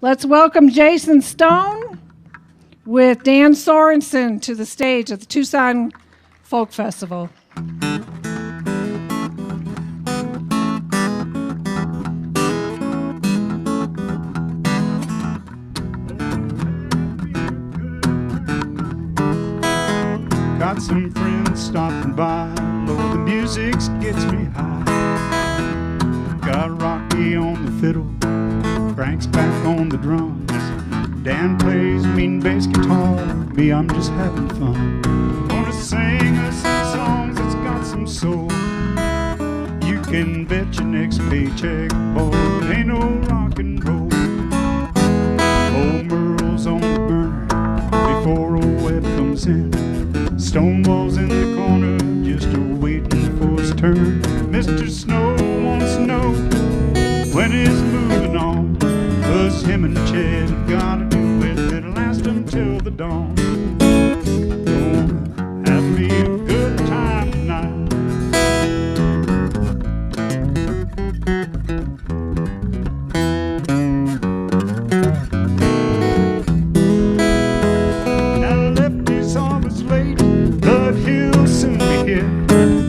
Let's welcome Jason Stone with Dan Sorensen to the stage at the Tucson Folk Festival. Got some friends stopping by, Lord, the music gets me high. Got Rocky on the fiddle, Frank's back on the drums. Dan plays mean bass guitar, me, I'm just having fun. Gonna sing us some songs that's got some soul. You can bet your next paycheck, boy, it ain't no rock and roll. Old Merle's on the burner before old Webb comes in. Stonewall's in the corner, just a-waiting for his turn. Mr. Snow wants to know when he's moving on, 'cause him and Chet have gotta do it, it'll last until the dawn. Gonna have me a good time tonight. Now Lefty's always late, but he'll soon be here.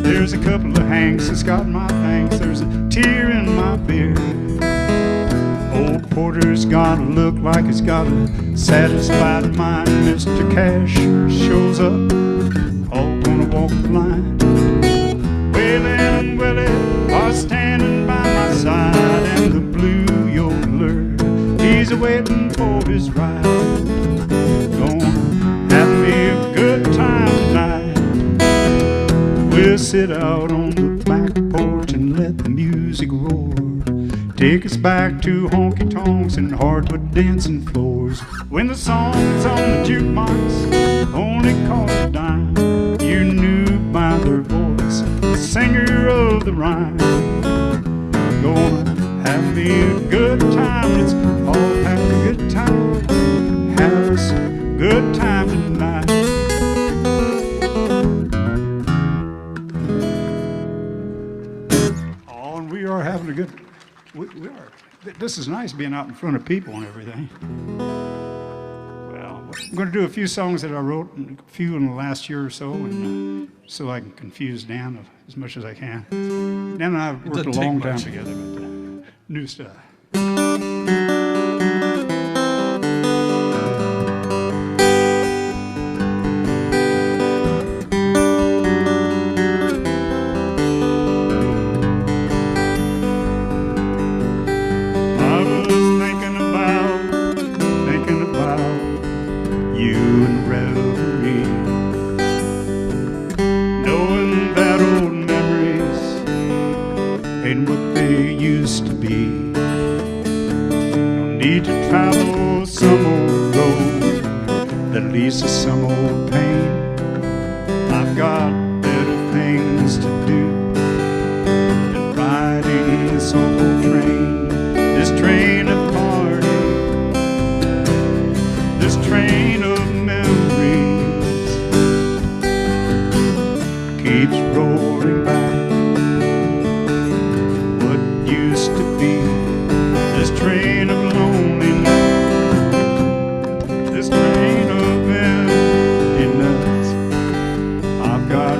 There's a couple of Hanks that's got my thanks, there's a tear in my beer. Old Porter's gotta look like he's got a satisfied mind. Mr. Cash shows up, all gonna walk the line. Waylon and Willie are standing by my side, and the blue yodeler, he's a-waiting for his ride. Gonna have me a good time tonight. We'll sit out on the back porch and let the music roar. Take us back to honky-tonks and hardwood dancing floors. When the songs on the jukebox only cost a dime, you knew by their voice the singer of the rhyme. Gonna have me a good time, let's all have a good time. Have us a good time tonight. Oh, and we are having a good... We are. This is nice being out in front of people and everything. Well, I'm going to do a few songs that I wrote, a few in the last year or so, and so I can confuse Dan as much as I can. Dan and I have worked a long time together, but new stuff. Some old pain. I've got better things to do than riding this old train, this train of heartache, this train of memories keeps rolling back. What used to be this train of loneliness, this train of I've got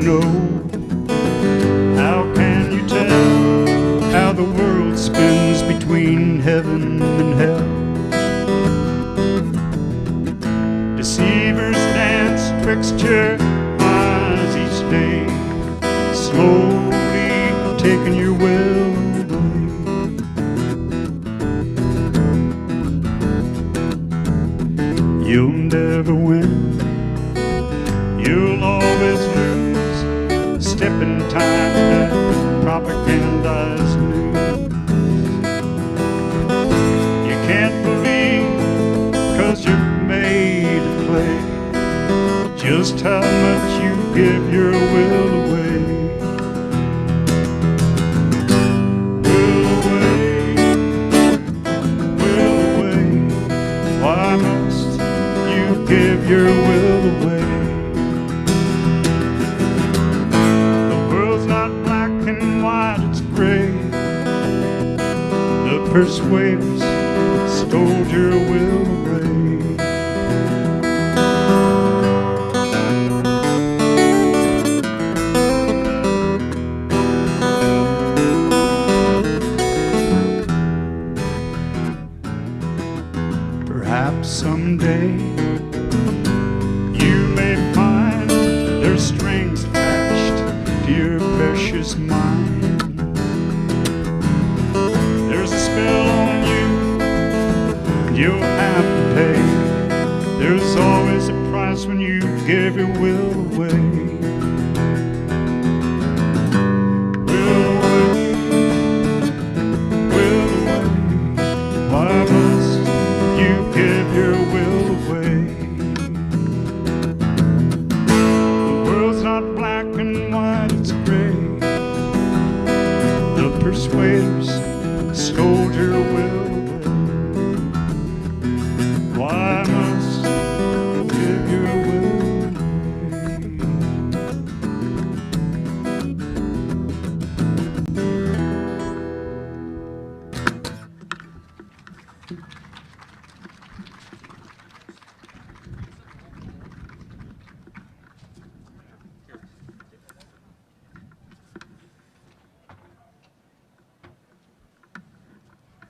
know? How can you tell how the world spins between heaven and hell? Deceivers dance twixt your eyes each day, slowly taking your will away. You'll never win, you'll always lose. Step in time that propagandized news. You can't believe 'cause you're made to play just how much you give your will away. Will away, will away. Why must you give your will away? The world's not black and white, it's gray. The persuaders stole your will away. Perhaps someday you may find there's strings attached to your precious mind. There's a spell on you, you'll have to pay. There's always a price when you give your will away. Will away, will away. Why must you give your will away? The world's not black and white, it's gray. The persuaders stole your will away. Why must you give your will away?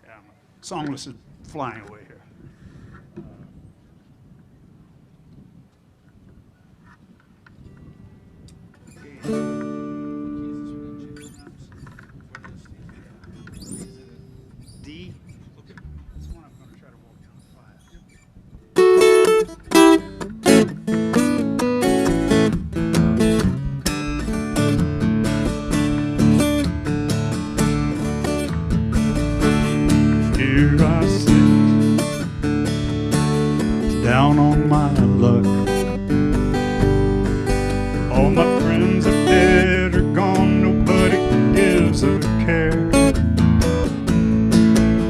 Yeah, my song list is flying away here. D. This one I'm going to try to walk down five. Here I sit, down on my luck. All my friends are dead or gone, nobody gives a care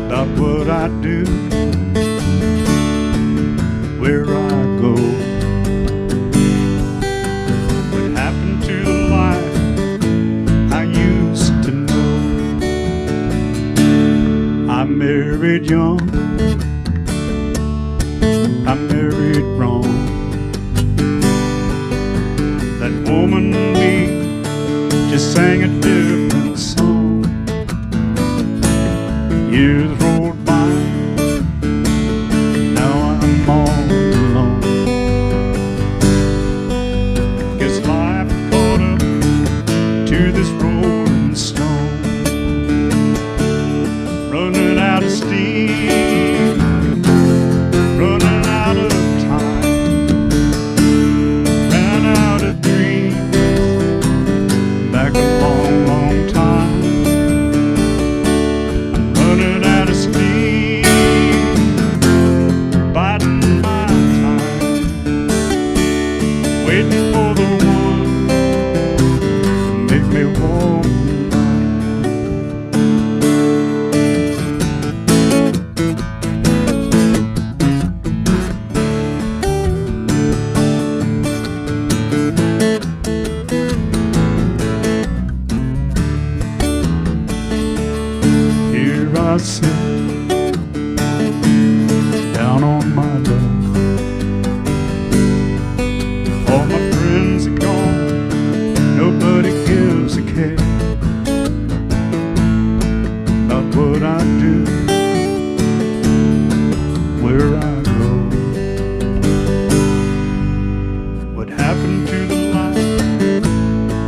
about what I do, where I go. What happened to the life I used to know? I married young, I married wrong. That woman and me just sang a different song. Years rolled by, now I'm all alone. Guess life caught up to this rolling stone. Running out of steam, running out of time, ran out of dreams back a long, long time. I'm running out of steam, biding my time, waiting for the one to make me warm. Here I sit, down on my luck. All my friends are gone, no I do, where I go. What happened to the life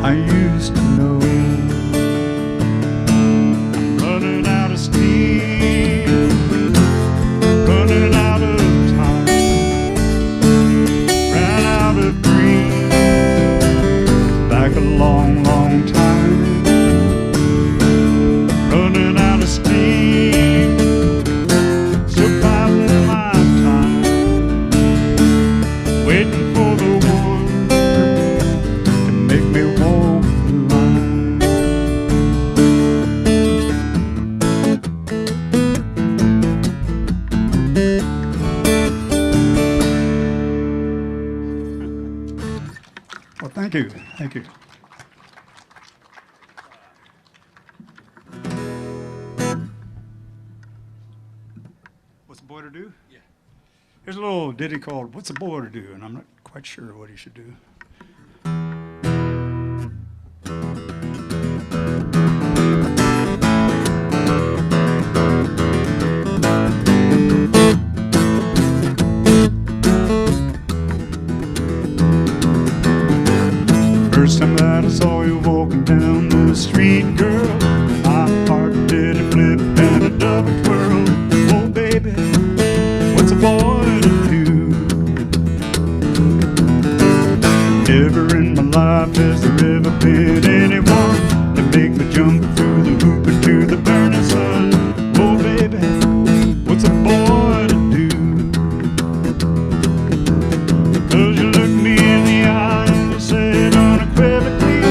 I used to know? I'm running out of steam, running out of time, ran out of dreams back a long, long time. Running out of steam, surviving my time, waiting for the one to make me walk the line. Well, thank you. Thank you. What's a boy to do? Yeah. Here's a little ditty called What's a Boy to Do? And I'm not quite sure what he should do. First time that I saw you walking down the street, girl, my heart did a flip and a double twirl. Oh, baby, what's a boy to do? Never in my life has there ever been anyone to make me jump through the hoop into the burning sun. Oh, baby, what's a boy to do? 'Cause you looked me in the eye and you said unequivocally,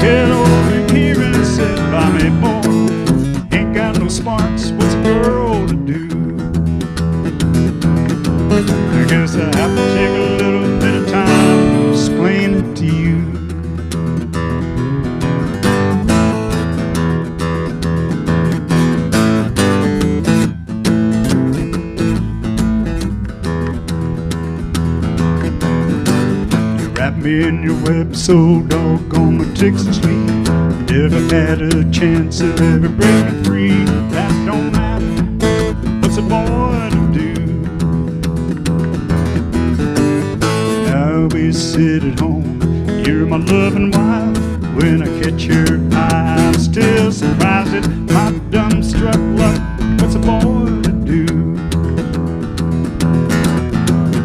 get over here and sit by me, boy. Ain't got no smarts, what's a girl to do? I guess I have to take a little bit of time to explain it to you. You wrap me in your web so doggone meticulously. Never had a chance of ever breaking free. That don't matter, what's a boy to do? Now we sit at home, you're my loving wife. When I catch your eye, I'm still surprised at my dumbstruck luck. What's a boy to do?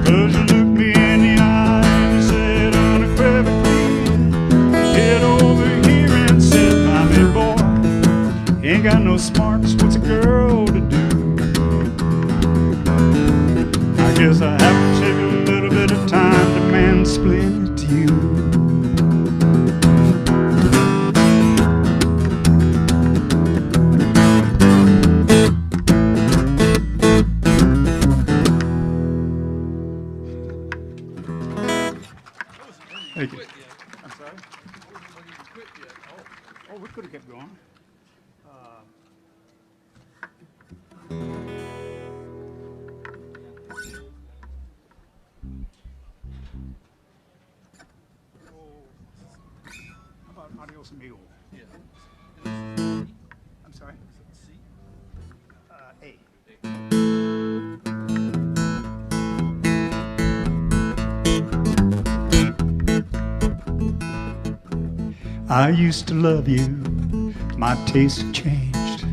'Cause you looked me in the eye and you said unequivocally, get over here and sit by me, boy. Ain't got no smarts, what's a girl to do? I guess I have to take a little bit of time to mansplain it to you. Thank you. I'm sorry? Oh, we could have kept going. How about Adios Amigo? Yeah. I'm sorry? C? A. I used to love you, my taste had changed.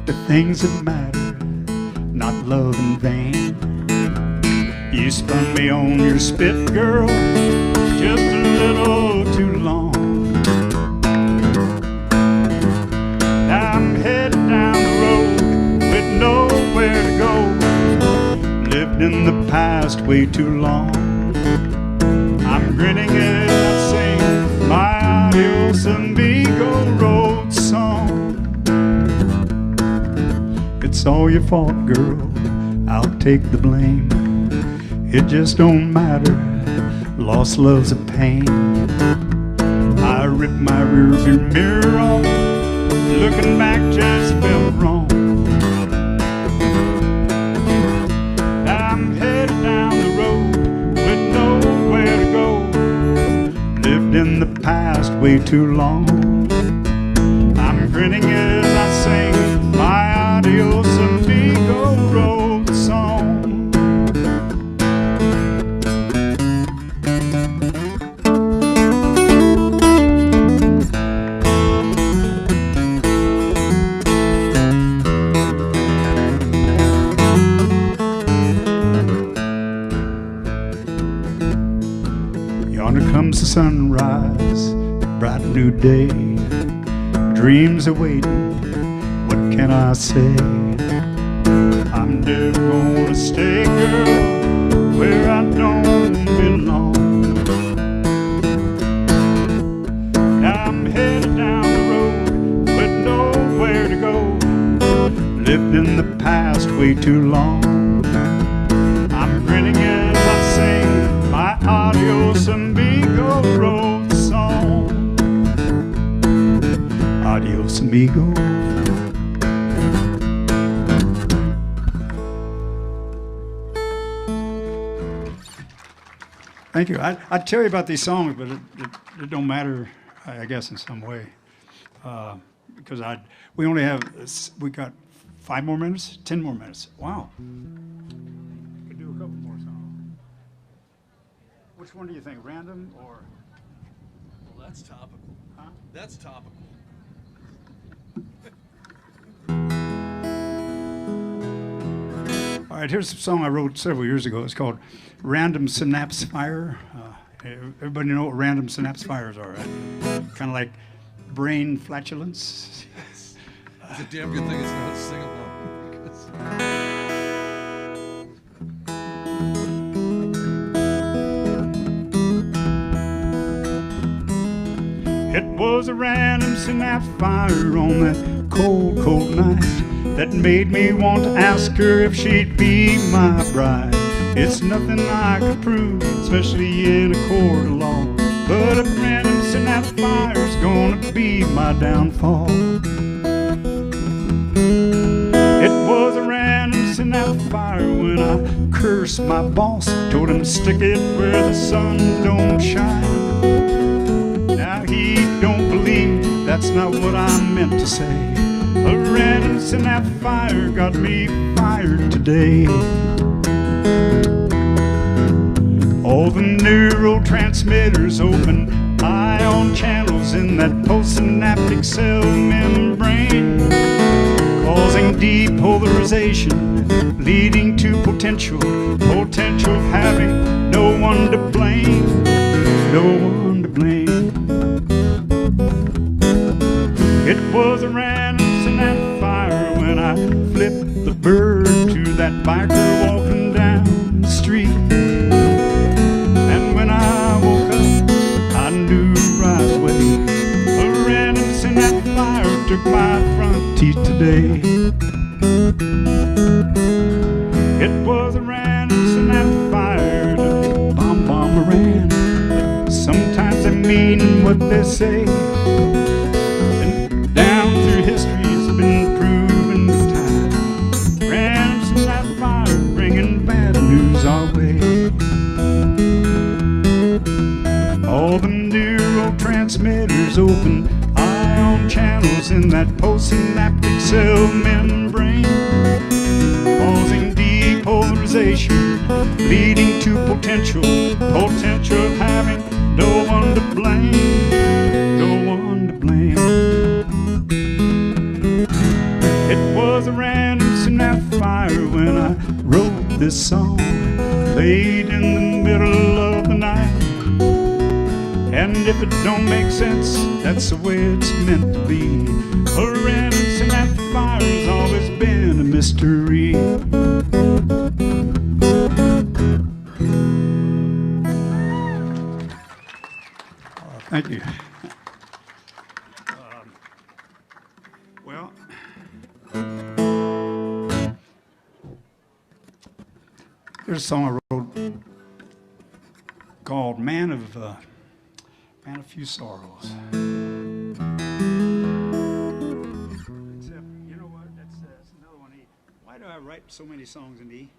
The things that matter, not love in vain. You spun me on your spit, girl, just a little too long. Now I'm headed down the road with nowhere to go. Lived in the past way too long. I'm grinning as I sing my Adios Amigo road song. It's all your fault, girl, I'll take the blame. It just don't matter, lost love's a pain. I ripped my rearview mirror off, looking back just felt wrong. I'm headed down the road with nowhere to go. Lived in the past way too long. I'm grinning as I sing my sunrise, bright new day. Dreams are waiting, what can I say? I'm never gonna stay, girl, where I don't belong. Now I'm headed down the road with nowhere to go. Lived in the past way too long. I'm grinning as I sing my adios amigo road song. Adios amigo. Thank you. I'd tell you about these songs, but it don't matter, I guess, in some way. Because we got 5 more minutes, 10 more minutes. Wow. We could do a couple more songs. Which one do you think, random or? Well, that's topical. Huh? That's topical. All right, here's a song I wrote several years ago. It's called Random Synapse Fire. Everybody know what random synapse fires are, right? Kind of like brain flatulence. It's a damn good thing it's not sing along. It was a random synapse fire on that cold, cold night that made me want to ask her if she'd be my bride. It's nothing I could prove, especially in a court of law, but a random synapse fire's gonna be my downfall. It was a random synapse fire when I cursed my boss, told him stick it where the sun don't shine. Now he don't believe that's not what I meant to say. A random synapse fire got me fired today. All the neurotransmitters open ion channels in that postsynaptic cell membrane, causing depolarization, leading to potential having no one to blame, no one to blame. It was a random synapse fire when I flipped the bird to that biker walking down the street. And when I woke up, I knew right away a random synapse fire took my front teeth today. It was a random synapse fire to bomb-bomb-a-ran. Sometimes they mean what they say. All the neurotransmitters open ion channels in that postsynaptic cell membrane, causing depolarization, leading to potential having no one to blame, no one to blame. It was a random synapse fire when I wrote this song, late in the middle of the night. And if it don't make sense, that's the way it's meant to be. A random synapse fire's always been a mystery. Thank you. Well, there's a song I wrote called Man of Few Sorrows. Except, you know what? That's another one E. Why do I write so many songs in E?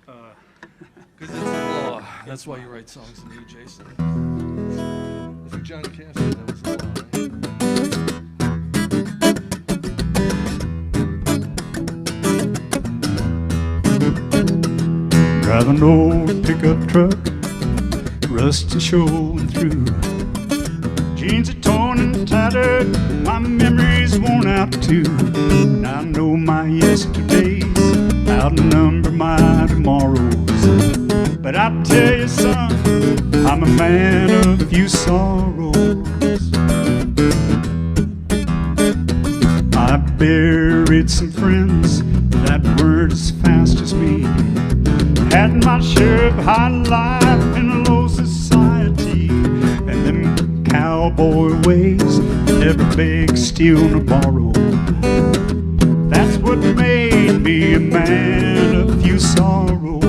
Because it's the law. That's why you write songs in E, Jason. I think John Cash said that was the law, right? Drive an old pickup truck, rust is showing through. Jeans are torn and tattered, my memories worn out too. And I know my yesterdays outnumber my tomorrows. But I tell you, son, I'm a man of few sorrows. I buried some friends that weren't as fast as me. Had my share of high life in a low society, and them cowboy ways, never beg, steal, nor borrow. That's what made me a man of few sorrows.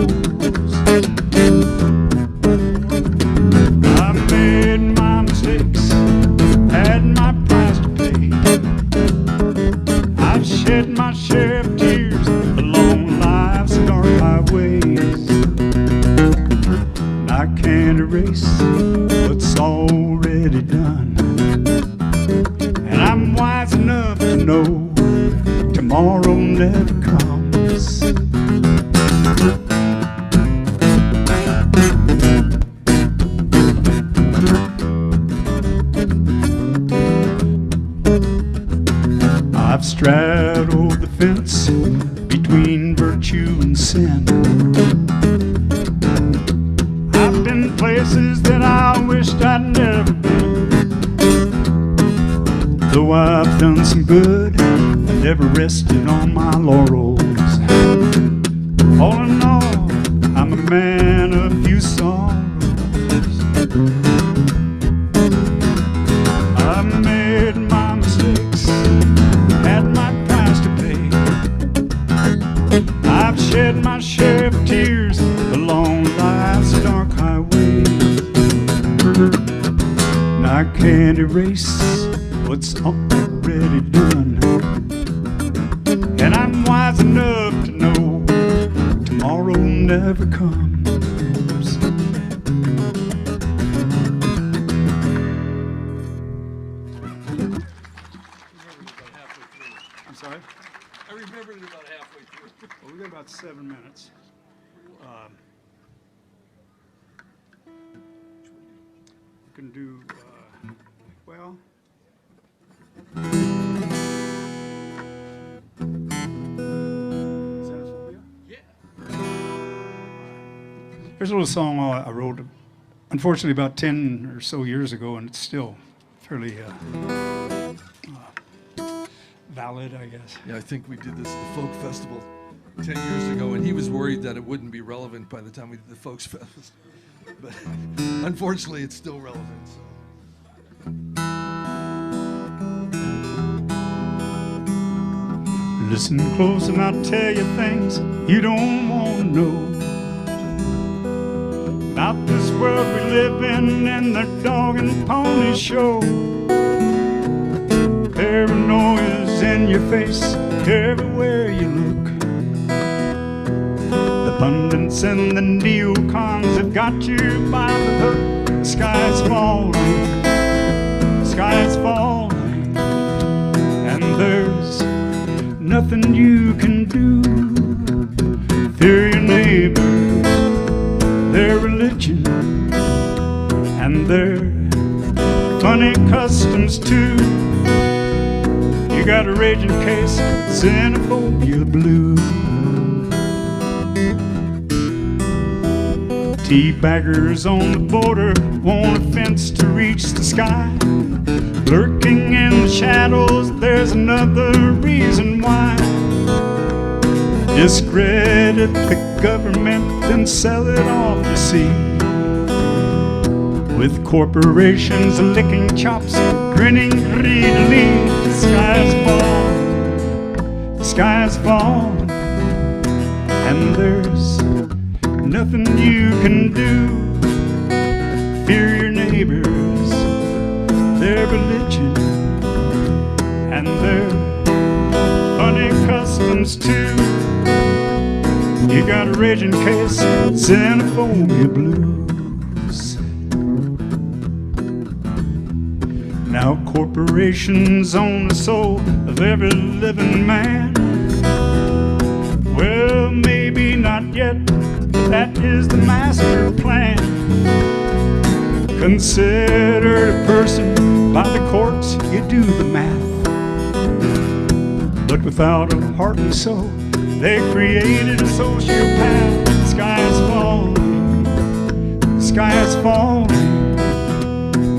I made my mistakes, had my price to pay. I've shed my share of tears along life's dark highways. I can't erase what's already done, and I'm wise enough to know tomorrow never comes. I've straddled the fence between virtue and sin. I've been places that I wished I'd never been. Though I've done some good, I never rested on my laurels. All in all, I'm a man of few sorrows. I made my mistakes, had my price to pay. I've shed my share of tears along life's dark highway. And I can't erase what's already done, and I'm wise enough to know tomorrow never comes. I'm sorry? I remembered it about halfway through. Well, we got about 7 minutes. We can do, well, xenophobia? Yeah. There's a little song I wrote, unfortunately, about 10 or so years ago, and it's still fairly valid, I guess. Yeah, I think we did this at the Folk Festival 10 years ago, and he was worried that it wouldn't be relevant by the time we did the Folks Festival. But unfortunately, it's still relevant. So. Listen close and I'll tell you things you don't want to know about this world we live in and the dog and pony show. Paranoia's in your face everywhere you look. The pundits and the neocons have got you by the hook. The sky's falling, the sky's falling, and there's nothing you can do. Fear your neighbors, their religion, and their funny customs too. You got a raging case of xenophobia blue. Teabaggers on the border want a fence to reach the sky. Lurking in the shadows, there's another reason why. Discredit the government, then sell it off, you see. With corporations licking chops, grinning greedily. The sky's falling, the sky's falling, and there's nothing you can do. Fear your neighbors, their religion, and their funny customs too. You got a raging case of xenophobia blues. Now corporations own the soul of every living man. Well, maybe not yet, but that is the master plan. Considered a person by the courts, you do the math. But without a heart and soul, they created a sociopath. The sky's falling, the sky is falling,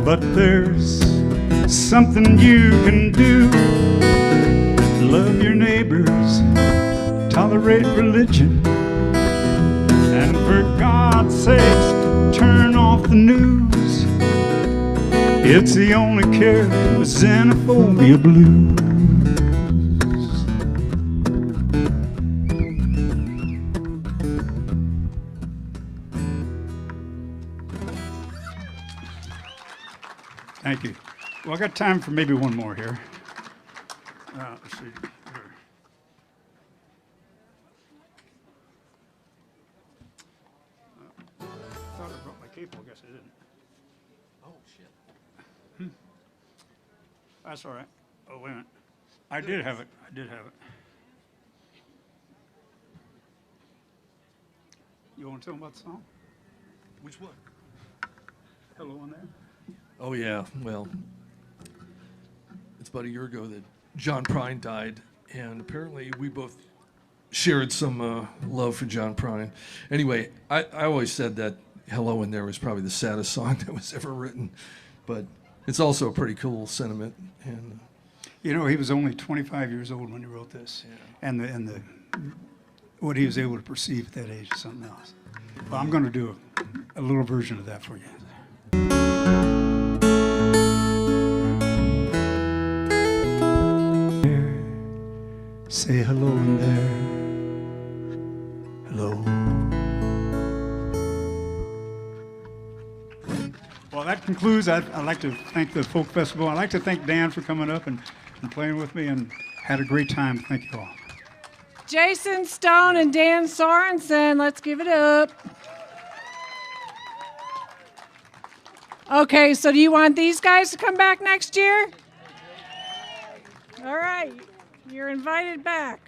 but there's something you can do. Love your neighbors, tolerate religion, and for God's sakes, turn off the news. It's the only cure for xenophobia blues. Thank you. Well, I got time for maybe one more here. Let's see. Here. I thought I brought my cable. I guess I didn't. Oh, shit. That's all right. Oh, wait a minute. I did have it. You want to tell them about the song? Which one? Hello in there. Oh, yeah. Well, it's about a year ago that John Prine died, and apparently we both shared some love for John Prine. Anyway, I always said that Hello in There was probably the saddest song that was ever written, but it's also a pretty cool sentiment. And You know, he was only 25 years old when he wrote this, and the what he was able to perceive at that age is something else. Well, I'm going to do a little version of that for you. Say hello in there. Hello. Well, that concludes. I'd like to thank the Folk Festival. I'd like to thank Dan for coming up and playing with me, and had a great time. Thank you all. Jason Stone and Dan Sorensen, let's give it up. Okay, so do you want these guys to come back next year? All right, you're invited back.